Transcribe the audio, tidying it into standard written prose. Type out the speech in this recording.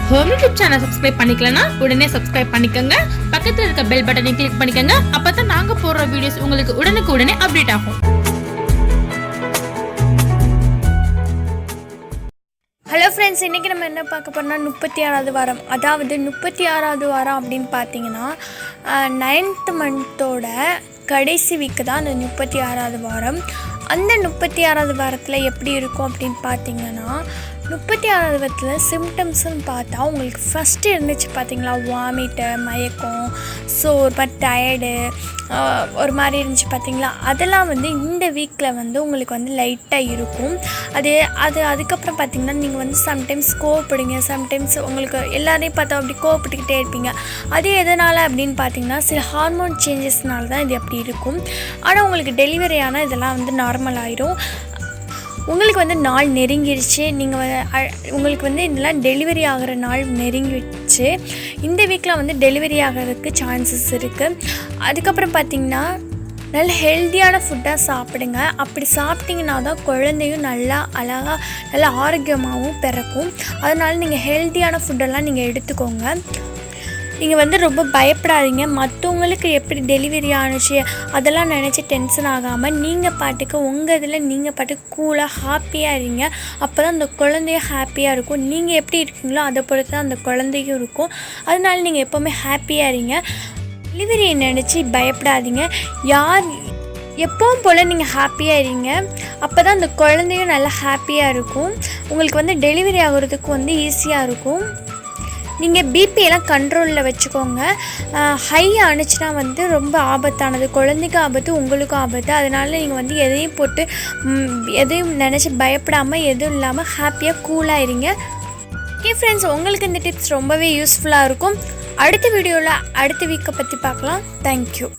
Home YouTube channel subscribe பண்ணிக்கலனா உடனே subscribe பண்ணிக்கங்க. பக்கத்துல இருக்க பெல் பட்டனை கிளிக் பண்ணிக்கங்க. அப்பதான் நாங்க போடுற வீடியோஸ் உங்களுக்கு உடனுக்குடனே அப்டேட் ஆகும். ஹலோ ஃப்ரெண்ட்ஸ், இன்றைக்கி நம்ம என்ன பார்க்க போறோம்னா 36வது வாரம். அதாவது 36வது வாரம் அப்படின்னு பார்த்தீங்கன்னா 9th மந்தோட கடைசி வீக்கு தான் அந்த 36வது வாரம். அந்த 36வது வாரத்தில் எப்படி இருக்கும் அப்படின்னு பார்த்தீங்கன்னா 36வது வாரத்தில் சிம்டம்ஸ்ன்னு பார்த்தா உங்களுக்கு ஃபஸ்ட்டு இருந்துச்சு பார்த்தீங்களா, வாமிட்டு, மயக்கம், ஸோ ஒரு மாதிரி டயர்டு, ஒரு மாதிரி இருந்துச்சு பார்த்தீங்களா. அதெல்லாம் வந்து இந்த வீக்கில் வந்து உங்களுக்கு வந்து லைட்டாக இருக்கும். அதுக்கப்புறம் பார்த்திங்கன்னா நீங்கள் வந்து சம்டைம்ஸ் கோவப்படுங்க, சம்டைம்ஸ் உங்களுக்கு எல்லாரையும் பார்த்தா அப்படி கோவப்பட்டுக்கிட்டே இருப்பீங்க. அது எதனால் அப்படின்னு பார்த்தீங்கன்னா சில ஹார்மோன் சேஞ்சஸ்னால தான் இது அப்படி இருக்கும். ஆனால் உங்களுக்கு டெலிவரி ஆனால் இதெல்லாம் வந்து நார்மல் ஆயிரும். உங்களுக்கு வந்து நாள் நெருங்கிடுச்சு, உங்களுக்கு வந்து இதெல்லாம் டெலிவரி ஆகிற நாள் நெருங்கிடுச்சு. இந்த வீக்கில் வந்து டெலிவரி ஆகிறதுக்கு சான்சஸ் இருக்குது. அதுக்கப்புறம் பார்த்திங்கன்னா நல்ல ஹெல்த்தியான ஃபுட்டாக சாப்பிடுங்க. அப்படி சாப்பிட்டிங்கன்னா தான் குழந்தையும் நல்லா அழகாக நல்லா ஆரோக்கியமாகவும் பிறக்கும். அதனால் நீங்கள் ஹெல்த்தியான ஃபுட்டெல்லாம் நீங்கள் எடுத்துக்கோங்க. நீங்கள் வந்து ரொம்ப பயப்படாதீங்க. மற்றவங்களுக்கு எப்படி டெலிவரி ஆணுச்சு அதெல்லாம் நினச்சி டென்ஷன் ஆகாமல் நீங்கள் பாட்டுக்கு உங்கள் இதில் நீங்கள் பாட்டுக்கு கூலாக ஹாப்பியாக இருங்க. அப்போ தான் அந்த குழந்தையும் ஹாப்பியாக இருக்கும். நீங்கள் எப்படி இருக்கீங்களோ அதை பொறுத்து தான் அந்த குழந்தையும் இருக்கும். அதனால நீங்கள் எப்போவுமே ஹாப்பியாக இருங்க. டெலிவரியை நினச்சி பயப்படாதீங்க. எப்பவும் போல் நீங்கள் ஹாப்பியாக இருங்க. அப்போ தான் அந்த குழந்தையும் நல்லா ஹாப்பியாக இருக்கும். உங்களுக்கு வந்து டெலிவரி ஆகிறதுக்கு வந்து ஈஸியாக இருக்கும். நீங்கள் பிபியெல்லாம் கண்ட்ரோலில் வச்சுக்கோங்க. ஹை ஆணுச்சுன்னா வந்து ரொம்ப ஆபத்தானது, குழந்தைக்கும் ஆபத்து, உங்களுக்கும் ஆபத்து. அதனால் நீங்கள் வந்து எதையும் நினச்சி பயப்படாமல் எதுவும் இல்லாமல் ஹாப்பியாக கூலாக இருங்க. ஓகே ஃப்ரெண்ட்ஸ், உங்களுக்கு இந்த டிப்ஸ் ரொம்பவே யூஸ்ஃபுல்லாக இருக்கும். அடுத்த வீடியோவில் அடுத்த வீக்கை பற்றி பார்க்கலாம். தேங்க்யூ.